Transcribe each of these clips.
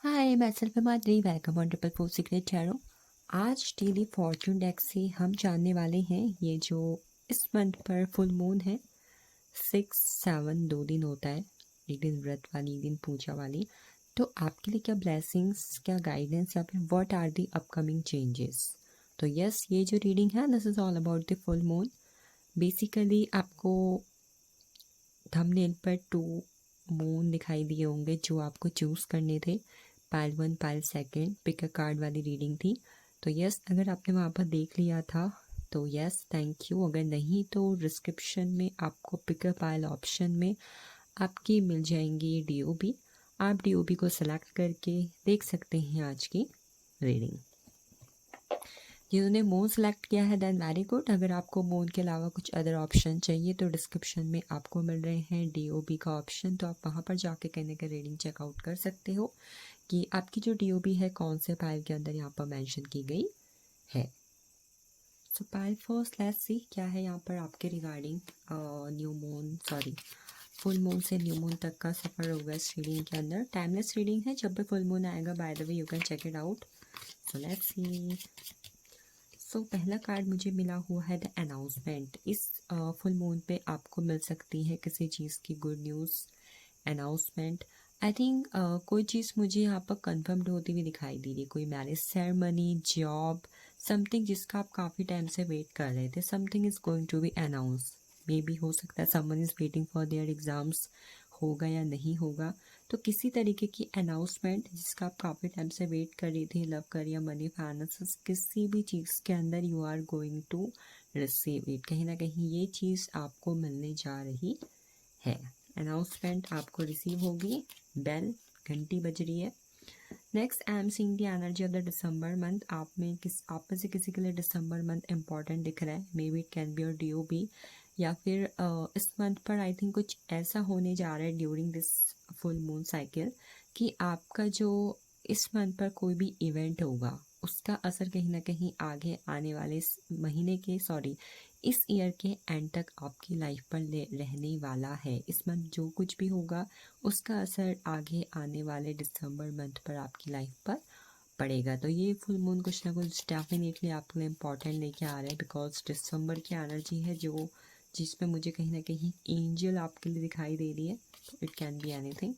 हाय मैं self Madhuri welcome on 444 secret tarot. आज daily Fortune deck से हम जानने वाले हैं ये जो इस मंथ पर फुल मून है 6-7 2 दिन होता है। एक दिन व्रत वाली एक दिन पूजा वाली। तो आपके लिए क्या ब्लेसिंग्स क्या गाइडेंस या फिर what are the upcoming changes. तो यस ये जो रीडिंग है this is all about the full moon. Basically आपको थंबनेल पर 2 मून दिखाई दिए होंगे जो आपको चूज़ करने थे। Pile 1 pile 2 pick a card वाली रीडिंग थी। तो यस अगर आपने वहाँ पर देख लिया था तो यस थैंक यू। अगर नहीं तो डिस्क्रिप्शन में आपको पिक अ पाइल ऑप्शन में आपकी मिल जाएंगी डीओबी। आप डीओबी को सेलेक्ट करके देख सकते हैं आज की रीडिंग। जिन्होंने मून सेलेक्ट किया है दैन वेरी गुड। अगर आपको मून के अलावा कुछ अदर ऑप्शन चाहिए तो डिस्क्रिप्शन में आपको मिल रहे हैं डीओबी का ऑप्शन। तो आप वहाँ पर जाके कहने का रीडिंग चेकआउट कर सकते हो कि आपकी जो डीओबी है कौन से पाइल के अंदर यहाँ पर मेंशन की गई है। सो पाइल फर्स्ट लेट्स सी क्या है यहाँ पर आपके regarding new moon full moon से न्यू मून तक का सफ़र होगा इस रीडिंग के अंदर। टाइमलेस रीडिंग है, जब भी फुल मून आएगा by the way you can check it out. So let's see. So पहला कार्ड मुझे मिला हुआ है द अनाउंसमेंट। इस फुल मून पे आपको मिल सकती है किसी चीज़ की good news announcement. I think कोई चीज़ मुझे यहाँ पर कन्फर्म्ड होती हुई दिखाई दे रही है। कोई मैरिज सेरेमनी जॉब समथिंग जिसका आप काफ़ी टाइम से वेट कर रहे थे। Something is going to be announce. Maybe हो सकता है someone is waiting for their exams, होगा या नहीं होगा। तो किसी तरीके की अनाउंसमेंट जिसका आप काफ़ी टाइम से वेट कर रही थी, लव करियर मनी फाइनेंसेस किसी भी चीज़ के अंदर you are going to receive it. कहीं ना कहीं ये चीज़ आपको मिलने जा रही है। अनाउंसमेंट आपको रिसीव होगी। बेल घंटी बज रही है। Next I am seeing the energy of the December month. आप में से किसी के लिए दिसंबर मंथ इंपॉर्टेंट दिख रहा है। May be it can B और डीओबी या फिर इस मंथ पर आई थिंक कुछ ऐसा होने जा रहा है during this full moon cycle कि आपका जो इस मंथ पर कोई भी इवेंट होगा उसका असर कहीं ना कहीं आगे आने वाले इस महीने के इस ईयर के एंड तक आपकी लाइफ पर रहने वाला है। इस मंथ जो कुछ भी होगा उसका असर आगे आने वाले दिसंबर मंथ पर आपकी लाइफ पर पड़ेगा। तो ये फुल मून कुछ ना कुछ डेफिनेटली आपके लिए इम्पोर्टेंट लेके आ रहा है बिकॉज दिसंबर की एनर्जी है जो जिसमें मुझे कहीं ना कहीं एंजल आपके लिए दिखाई दे रही है। It can be anything.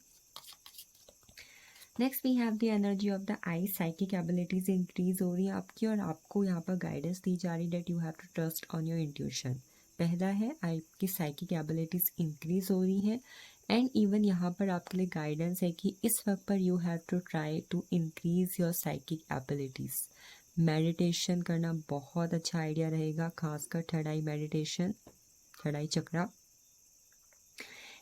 Next we have the energy of the eye. Psychic abilities increase हो रही है आपकी और आपको यहाँ पर गाइडेंस दी जा रही है that you have to trust on your intuition. पहला है आपकी साइकिक एबिलिटीज इंक्रीज हो रही है एंड इवन यहाँ पर आपके लिए गाइडेंस है कि इस वक्त पर you have to try to increase your psychic abilities. Meditation करना बहुत अच्छा आइडिया रहेगा, खासकर third eye meditation, third eye chakra.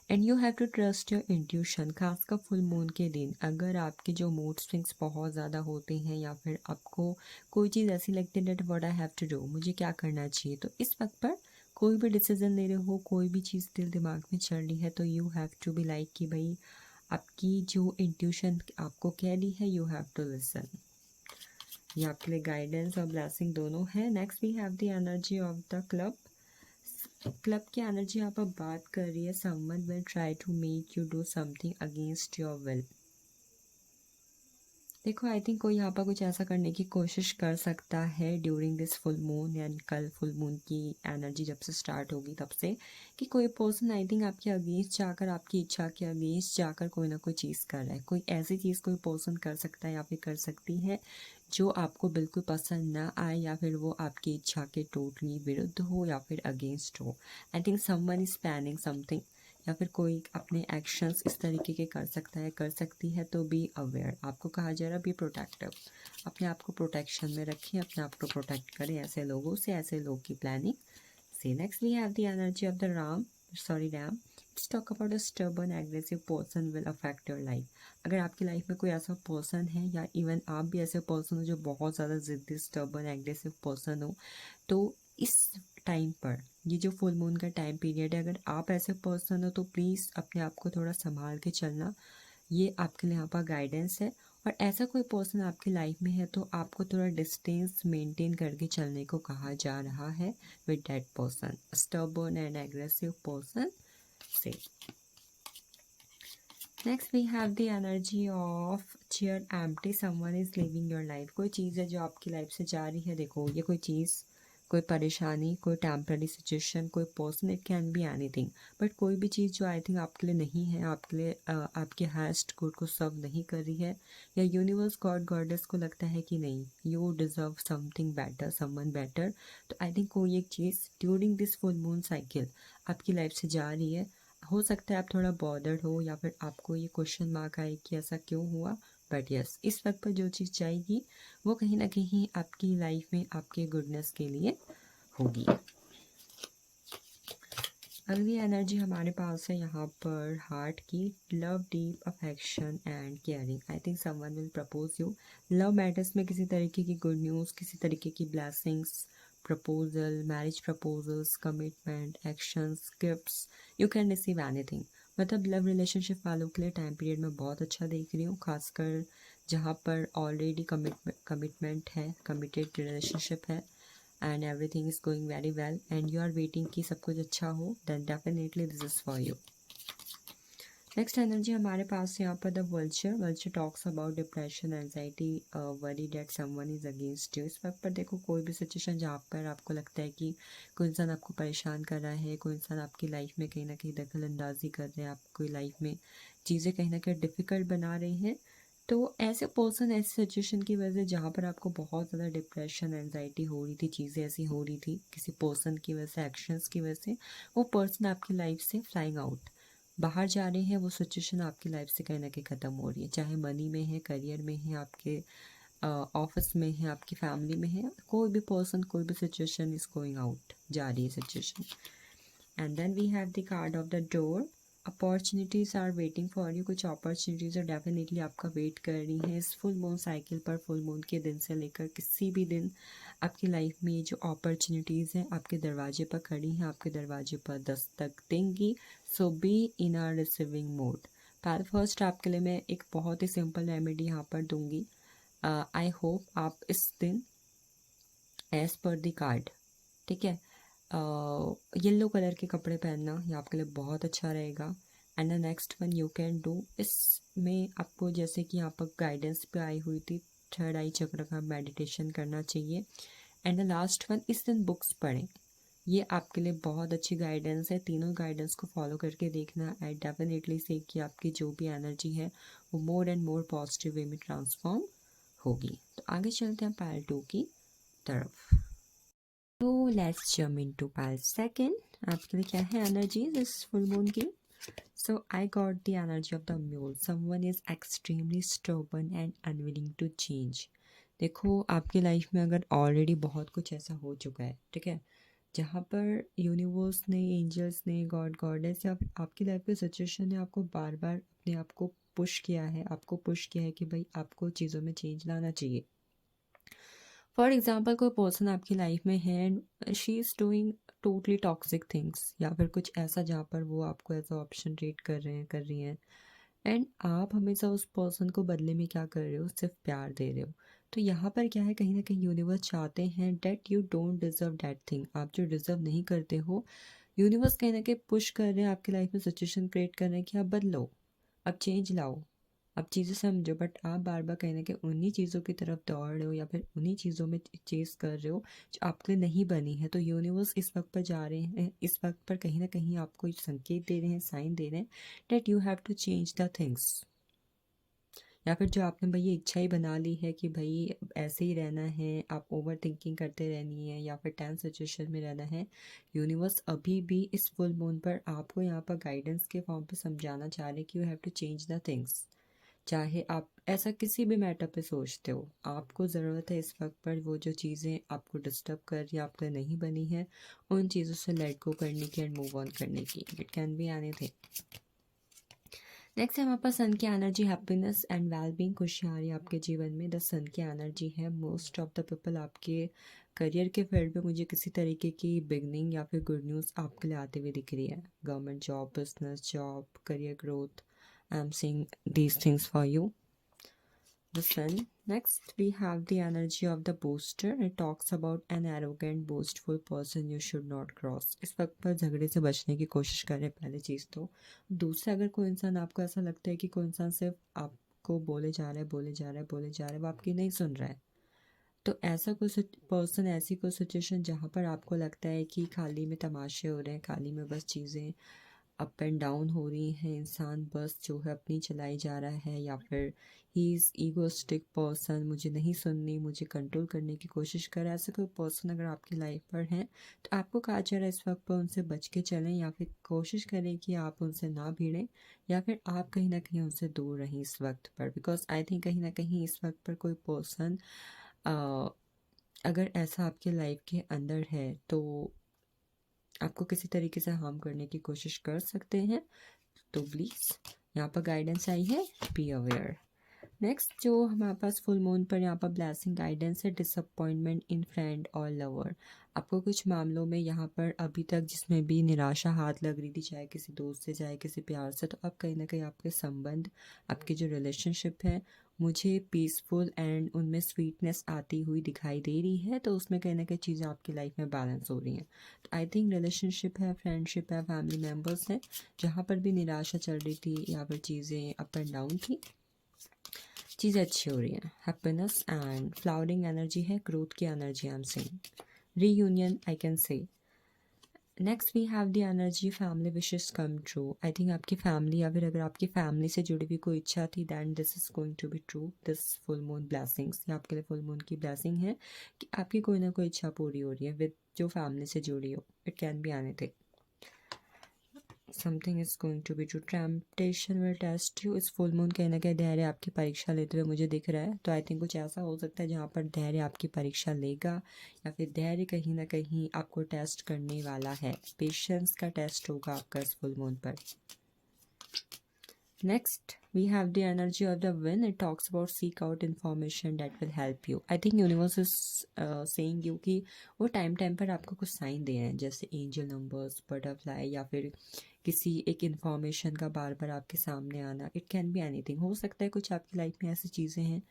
And you have to trust your intuition. खासकर फुल मून के दिन अगर आपके जो मूड स्विंग्स बहुत ज़्यादा होते हैं या फिर आपको कोई चीज़ ऐसी लगती है that what I have to do, मुझे क्या करना चाहिए, तो इस वक्त पर कोई भी डिसीजन ले रहे हो, कोई भी चीज़ दिल दिमाग में चल रही है तो you have to be like कि भाई आपकी जो इंट्यूशन आपको कह रही है यू हैव टू लिसन। ये आपके लिए गाइडेंस और ब्लेसिंग दोनों है। Next we have the energy of the club. Club की एनर्जी यहाँ पर बात कर रही है someone will try to make you do something against your will. देखो आई थिंक कोई यहाँ पर कुछ ऐसा करने की कोशिश कर सकता है ड्यूरिंग दिस फुल मून यानी कल फुल मून की एनर्जी जब से स्टार्ट होगी तब से कि कोई पर्सन आई थिंक आपके अगेंस्ट जाकर आपकी इच्छा के अगेंस्ट जाकर कोई ना कोई चीज़ कर रहा है। कोई ऐसी चीज़ कोई पर्सन कर सकता है या फिर कर सकती है जो आपको बिल्कुल पसंद ना आए या फिर वो आपकी इच्छा के टोटली विरुद्ध हो या फिर अगेंस्ट हो। I think someone is planning something या फिर कोई अपने एक्शंस इस तरीके के कर सकता है कर सकती है। तो बी अवेयर, आपको कहा जा रहा है बी प्रोटेक्टिव। अपने आप को प्रोटेक्शन में रखें, अपने आप को प्रोटेक्ट करें ऐसे लोगों से, ऐसे लोग की प्लानिंग से। Next we have the energy of the ram. Let's talk about a stubborn aggressive person will affect your life. अगर आपकी लाइफ में कोई ऐसा पर्सन है या इवन आप भी ऐसे पर्सन हो जो बहुत ज़्यादा जिद्दी स्टबर्न एग्रेसिव पर्सन हो, तो इस टाइम पर ये जो फुल मून का टाइम पीरियड है अगर आप ऐसे पर्सन हो तो प्लीज़ अपने आप को थोड़ा संभाल के चलना। ये आपके लिए यहाँ पर गाइडेंस है। और ऐसा कोई पर्सन आपकी लाइफ में है तो आपको थोड़ा डिस्टेंस मेंटेन करके चलने को कहा जा रहा है with that person, stubborn and aggressive person से। Next we have the energy of chair empty, someone is leaving your life. कोई चीज़ है जो आपकी लाइफ से जा रही है। देखो ये कोई चीज़, कोई परेशानी, कोई टेम्पररी सिचुएशन, कोई person, it can be anything, but कोई भी चीज़ जो आई थिंक आपके लिए नहीं है, आपके लिए आपके हाईएस्ट गुड को सर्व नहीं कर रही है, या यूनिवर्स गॉड गॉडेस को लगता है कि नहीं you deserve something better, someone better, तो आई थिंक कोई एक चीज़ during this full moon cycle आपकी लाइफ से जा रही है। हो सकता है आप थोड़ा बॉदर्ड हो या फिर आपको ये क्वेश्चन मार्क आए कि ऐसा क्यों हुआ, बट यस इस वक्त पर जो चीज़ जाएगी वो कहीं ना कहीं आपकी लाइफ में आपके गुडनेस के लिए होगी। अगली एनर्जी हमारे पास है यहाँ पर हार्ट की, love, deep affection and caring. I think someone will propose you. Love matters में किसी तरीके की गुड न्यूज़, किसी तरीके की blessings, proposal, marriage proposals, commitment, actions, gifts, you can receive anything. मतलब लव रिलेशनशिप वालों के लिए टाइम पीरियड में बहुत अच्छा देख रही हूँ, खासकर जहाँ पर ऑलरेडी कमिटमेंट है, कमिटेड रिलेशनशिप है and everything is going very well and you are waiting कि सब कुछ अच्छा हो, then definitely this is for you. Next energy हमारे पास यहाँ पर the vulture. Vulture talks about depression, anxiety, worry that someone is against you. इस वक्त पर देखो कोई भी सिचुएशन जहाँ पर आपको लगता है कि कोई इंसान आपको परेशान कर रहा है, कोई इंसान आपकी लाइफ में कहीं ना कहीं दखल अंदाजी कर रहे हैं, आपकी लाइफ में चीज़ें कहीं ना कहीं डिफ़िकल्ट बना रहे हैं, तो ऐसे पर्सन, ऐसी सिचुएशन की वजह से जहाँ पर आपको बहुत ज़्यादा डिप्रेशन, एंजाइटी हो रही थी, चीज़ें ऐसी हो रही थी किसी पर्सन की वजह से, एक्शंस की वजह से, वो पर्सन आपकी लाइफ से फ्लाइंग आउट, बाहर जा रहे हैं। वो सिचुएशन आपकी लाइफ से कहीं ना कहीं ख़त्म हो रही है, चाहे मनी में है, करियर में है, आपके ऑफिस में है, आपकी फैमिली में है, कोई भी पर्सन, कोई भी सिचुएशन इज गोइंग आउट, जा रही है situation. And then we have the card of the door. Opportunities are waiting for you. कुछ अपॉर्चुनिटीज़ और डेफिनेटली आपका वेट कर रही हैं इस फुल मून साइकिल पर। फुल मून के दिन से लेकर किसी भी दिन आपकी लाइफ में ये जो अपॉर्चुनिटीज़ हैं आपके दरवाजे पर खड़ी हैं, आपके दरवाजे पर दस्तक देंगी। So be in our receiving mode. First आपके लिए मैं एक बहुत ही सिंपल रेमेडी यहाँ पर दूंगी। आई होप आप इस दिन एज पर द कार्ड, ठीक है, येलो कलर के कपड़े पहनना, ये आपके लिए बहुत अच्छा रहेगा। And the next one you can do, इसमें आपको जैसे कि यहाँ पर गाइडेंस पे आई हुई थी, थर्ड आई चक्र का मेडिटेशन करना चाहिए। एंड द लास्ट वन, इस दिन बुक्स पढ़ें, ये आपके लिए बहुत अच्छी गाइडेंस है। तीनों गाइडेंस को फॉलो करके देखना, आई डेफिनेटली से कि आपकी जो भी एनर्जी है वो मोर एंड मोर पॉजिटिव वे में ट्रांसफॉर्म होगी। तो आगे चलते हैं पायल 2 की तरफ। तो let's jump into pile second. आपके लिए क्या है एनर्जी इस फुल मून की? So I got the energy of the mule. Someone is extremely stubborn and unwilling to change. देखो आपकी लाइफ में अगर ऑलरेडी बहुत कुछ ऐसा हो चुका है, ठीक है, जहाँ पर यूनिवर्स ने, एंजल्स ने, गॉड गॉडेस या फिर आपकी लाइफ की सिचुएशन ने आपको बार बार अपने आप को पुश किया है, आपको पुश किया है कि भाई आपको चीज़ों में चेंज लाना चाहिए। फॉर एग्जाम्पल कोई पर्सन आपकी लाइफ में है and she is doing totally toxic things, या फिर कुछ ऐसा जहाँ पर वो आपको एज अ ऑप्शन रेट कर रहे हैं, कर रही हैं, एंड आप हमेशा उस पर्सन को बदले में क्या कर रहे हो, सिर्फ प्यार दे रहे हो। तो यहाँ पर क्या है, कहीं ना कहीं यूनिवर्स चाहते हैं that you don't deserve that thing, आप जो डिजर्व नहीं करते हो, यूनिवर्स कहीं ना कहीं पुश कर रहे हैं आपकी लाइफ में, सिचुएशन क्रिएट कर रहे हैं कि आप बदलो, अब चेंज लाओ, अब चीज़ें समझो, बट आप बार बार कहीं ना कहीं उन्हीं चीज़ों की तरफ दौड़ रहे हो या फिर उन्हीं चीज़ों में चेस कर रहे हो जो आपके लिए नहीं बनी है। तो यूनिवर्स इस वक्त पर जा रहे हैं, इस वक्त पर कहीं ना कहीं आपको संकेत दे रहे हैं, साइन दे रहे हैं that you have to change the things. या फिर जो आपने भाई ये इच्छा ही बना ली है कि भाई ऐसे ही रहना है, आप ओवर थिंकिंग करते रहनी है या फिर टेंस सिचुएशन में रहना है, यूनिवर्स अभी भी इस फुल मून पर आपको यहाँ पर गाइडेंस के फॉर्म पे समझाना चाह रहे हैं कि you have to change the things. चाहे आप ऐसा किसी भी मैटर पे सोचते हो, आपको ज़रूरत है इस वक्त पर वो जो चीज़ें आपको डिस्टर्ब कर रही है, आपके नहीं बनी है, उन चीज़ों से लेट गो करने की एंड मूव ऑन करने की। It can be anything. Next है हमारे पास सन की एनर्जी, हैप्पीनेस एंड वेलबींग, खुशहाली आपके जीवन में द सन की एनर्जी है। मोस्ट ऑफ द पीपल आपके करियर के फील्ड में मुझे किसी तरीके की बिगनिंग या फिर गुड न्यूज़ आपके लिए आते हुए दिख रही है। Government job, business job, career growth, I am seeing these things for you. The sun. Next, we have the energy of the booster. It talks about an arrogant, boastful person you should not cross. इस वक्त पर झगड़े से बचने की कोशिश करें, पहली चीज़ तो। दूसरा, अगर कोई इंसान आपको ऐसा लगता है कि कोई इंसान सिर्फ आप आपको बोले जा रहा है वो आपकी नहीं सुन रहा है। तो ऐसा कोई पर्सन, ऐसी कोई सिचुएशन जहाँ पर आपको लगता है कि खाली में तमाशे हो रहे हैं, खाली में बस चीज़ें अप एंड डाउन हो रही हैं, इंसान बस जो है अपनी चलाई जा रहा है, या फिर ही इज़ ईगोस्टिक पर्सन, मुझे नहीं सुननी, मुझे कंट्रोल करने की कोशिश कर रहा है। ऐसा कोई पर्सन अगर आपकी लाइफ पर है तो आपको कहा जा रहा है इस वक्त पर उनसे बच के चलें, या फिर कोशिश करें कि आप उनसे ना भिड़ें, या फिर आप कहीं ना कहीं उनसे दूर रहें इस वक्त पर। बिकॉज आई थिंक कहीं ना कहीं इस वक्त पर कोई पर्सन अगर ऐसा आपके लाइफ के अंदर है तो आपको किसी तरीके से हार्म करने की कोशिश कर सकते हैं। तो प्लीज़ यहाँ पर गाइडेंस आई है, बी अवेयर। नेक्स्ट जो हमारे पास फुल मून पर यहाँ पर ब्लेसिंग गाइडेंस है, डिसअपॉइंटमेंट इन फ्रेंड और लवर। आपको कुछ मामलों में यहाँ पर अभी तक जिसमें भी निराशा हाथ लग रही थी, चाहे किसी दोस्त से चाहे किसी प्यार से, तो अब कहीं ना कहीं आपके संबंध, आपके जो रिलेशनशिप है, मुझे पीसफुल एंड उनमें स्वीटनेस आती हुई दिखाई दे रही है। तो उसमें कहीं ना कहीं चीज़ें आपकी लाइफ में बैलेंस हो रही हैं। तो आई थिंक रिलेशनशिप है, फ्रेंडशिप है, फैमिली मेम्बर्स हैं, जहाँ पर भी निराशा चल रही थी या फिर चीज़ें अप एंड डाउन थी, चीज़ें अच्छी हो रही हैं। हैप्पीनेस एंड फ्लावरिंग एनर्जी है, ग्रोथ की energy I am saying, reunion I can say. Next we have the energy family wishes come true. I think आपकी फैमिली, या फिर अगर आपकी फैमिली से जुड़ी हुई कोई इच्छा थी, then this is going to be true. This full moon blessings, ये आपके लिए फुल मून की ब्लेसिंग है कि आपकी कोई ना कोई इच्छा पूरी हो रही है विद जो फैमिली से जुड़ी हो। It can be anything, something is going to be true. Temptation will test you. इस फुल मून कहीं ना कहीं धैर्य आपकी परीक्षा लेते हुए मुझे दिख रहा है। तो आई थिंक कुछ ऐसा हो सकता है जहाँ पर धैर्य आपकी परीक्षा लेगा, या फिर धैर्य कहीं ना कहीं आपको टेस्ट करने वाला है। पेशेंस का टेस्ट होगा आपका इस फुल मून पर। Next, we have the energy of the wind. It talks about seek out information that will help you. I think universe is saying you कि वो टाइम पर आपको कुछ साइन दे रहे हैं, जैसे एंजल नंबर्स, बटरफ्लाई, या फिर किसी एक इन्फॉर्मेशन का बार बार आपके सामने आना। It can be anything. हो सकता है कुछ आपकी लाइफ में ऐसी चीज़ें हैं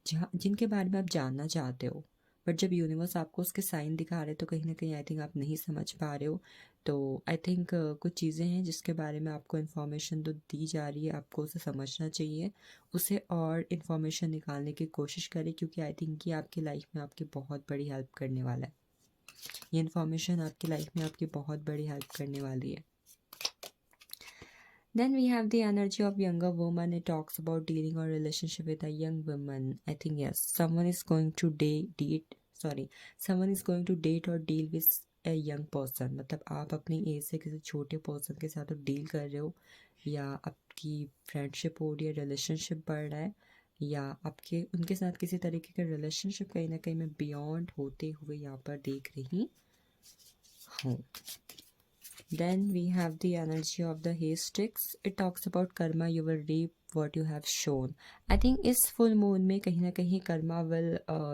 जहाँ जिनके बारे में आप जानना चाहते हो, बट जब यूनिवर्स आपको उसके साइन दिखा रहे तो कहीं ना कहीं आई थिंक आप नहीं समझ पा रहे हो। तो आई थिंक कुछ चीज़ें हैं जिसके बारे में आपको इन्फॉर्मेशन तो दी जा रही है, आपको उसे समझना चाहिए, उसे और इन्फॉर्मेशन निकालने की कोशिश करें, क्योंकि आई थिंक ये आपकी लाइफ में आपकी बहुत बड़ी हेल्प करने वाला है। ये इन्फॉर्मेशन आपकी लाइफ में आपकी बहुत बड़ी हेल्प करने वाली है। Then we have the energy of younger woman. It talks about dealing or relationship with a young woman. I think yes, someone is going to someone is going to date or deal with a young person. मतलब आप अपनी as से किसी छोटे person के साथ deal कर रहे हो, या आपकी फ्रेंडशिप हो रही है, रिलेशनशिप बढ़ रहा है, या आपके उनके साथ किसी तरीके का रिलेशनशिप कहीं ना कहीं मैं बियॉन्ड होते हुए यहाँ पर देख रही हूँ। Then we have the energy of the haystacks. It talks about karma. You will reap what you have shown. I think इस full moon में कहीं ना कहीं karma will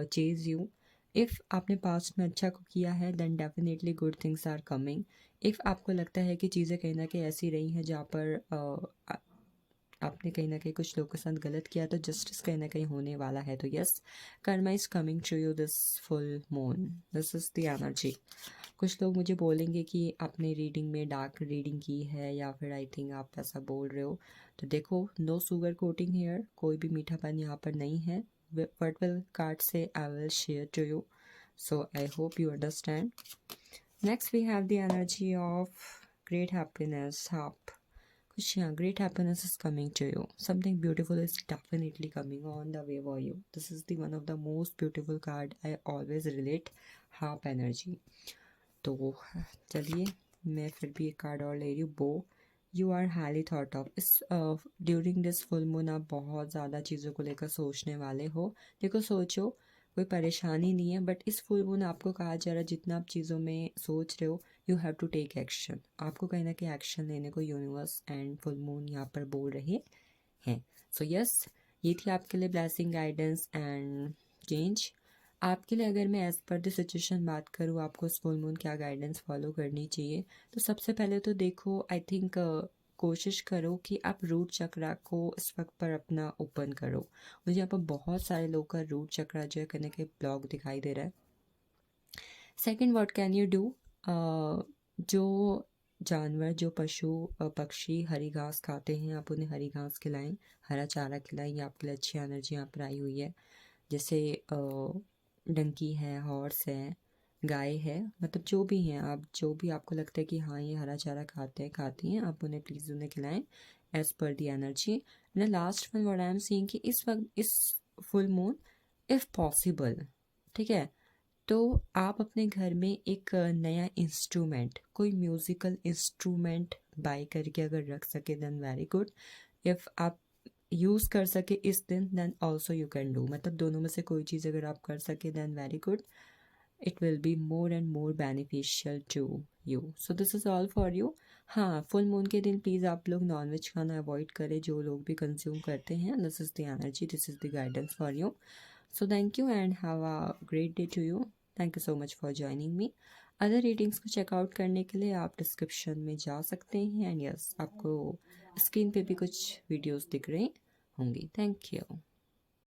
chase you. If आपने past में अच्छा को किया है, then definitely good things are coming. If आपको लगता है कि चीज़ें कहीं ना कहीं ऐसी रही हैं जहाँ पर आपने कहीं ना कहीं कुछ लोगों के साथ गलत किया, तो जस्टिस कहीं ना कहीं होने वाला है। तो yes, karma is coming to you this full moon. This is the energy. कुछ लोग मुझे बोलेंगे कि आपने रीडिंग में डार्क रीडिंग की है, या फिर आई थिंक आप ऐसा बोल रहे हो। तो देखो, नो शुगर कोटिंग हेयर, कोई भी मीठापन यहाँ पर नहीं है। वर्चुअल कार्ड से I will share to you, so I hope you understand. Next we have the energy of great happiness. Kushia, great happiness is coming to you. Something beautiful is definitely coming on the way for you. This is the one of the most beautiful card I always relate, harp energy. तो चलिए मैं फिर भी एक card और ले रही हूँ, बो। You are highly thought of. इस ड्यूरिंग दिस फुल मून आप बहुत ज़्यादा चीज़ों को लेकर सोचने वाले हो। देखो, सोचो, कोई परेशानी नहीं है, बट इस फुल मून आपको कहा जा रहा है जितना आप चीज़ों में सोच रहे हो, you have to take action. आपको कहीं ना कहीं एक्शन लेने को यूनिवर्स एंड फुल मून यहाँ पर बोल रहे हैं। सो यस, ये थी आपके लिए ब्लेसिंग, गाइडेंस एंड चेंज। आपके लिए अगर मैं एज पर द सिचुएशन बात करूँ, आपको इस फुल मून क्या गाइडेंस फॉलो करनी चाहिए, तो सबसे पहले तो देखो, आई थिंक कोशिश करो कि आप रूट चक्रा को इस वक्त पर अपना ओपन करो। मुझे यहाँ पर बहुत सारे लोगों का रूट चक्रा जो है करने के ब्लॉग दिखाई दे रहा है। Second, what can you do, जो जानवर जो पशु पक्षी हरी घास खाते हैं, आप उन्हें हरी घास खिलाएं, हरा चारा खिलाएं। ये आपके लिए अच्छी एनर्जी यहाँ पर आई हुई है। जैसे डंकी है, हॉर्स है, गाय है, मतलब जो भी हैं आप, जो भी आपको लगता है कि हाँ ये हरा चारा खाते हैं खाती हैं, आप उन्हें प्लीज़ उन्हें खिलाएं as per the energy. And last one what I am seeing कि इस वक्त इस फुल मून इफ़ पॉसिबल, ठीक है, तो आप अपने घर में एक नया इंस्ट्रूमेंट, कोई म्यूज़िकल इंस्ट्रूमेंट बाय करके अगर रख सके देन वेरी गुड। इफ़ आप यूज़ कर सके इस दिन then also you can do, मतलब दोनों में से कोई चीज़ अगर आप कर सके then very good, it will be more and more beneficial to you. So this is all for you. हाँ, फुल मून के दिन प्लीज़ आप लोग नॉनवेज खाना अवॉइड करें, जो लोग भी कंज्यूम करते हैं। This is the energy, this is the guidance for you. So thank you and have a great day to you. Thank you so much for joining me. Other readings को checkout करने के लिए आप description में जा सकते हैं and yes आपको स्क्रीन पे भी कुछ वीडियोस दिख रहे होंगी। Thank you.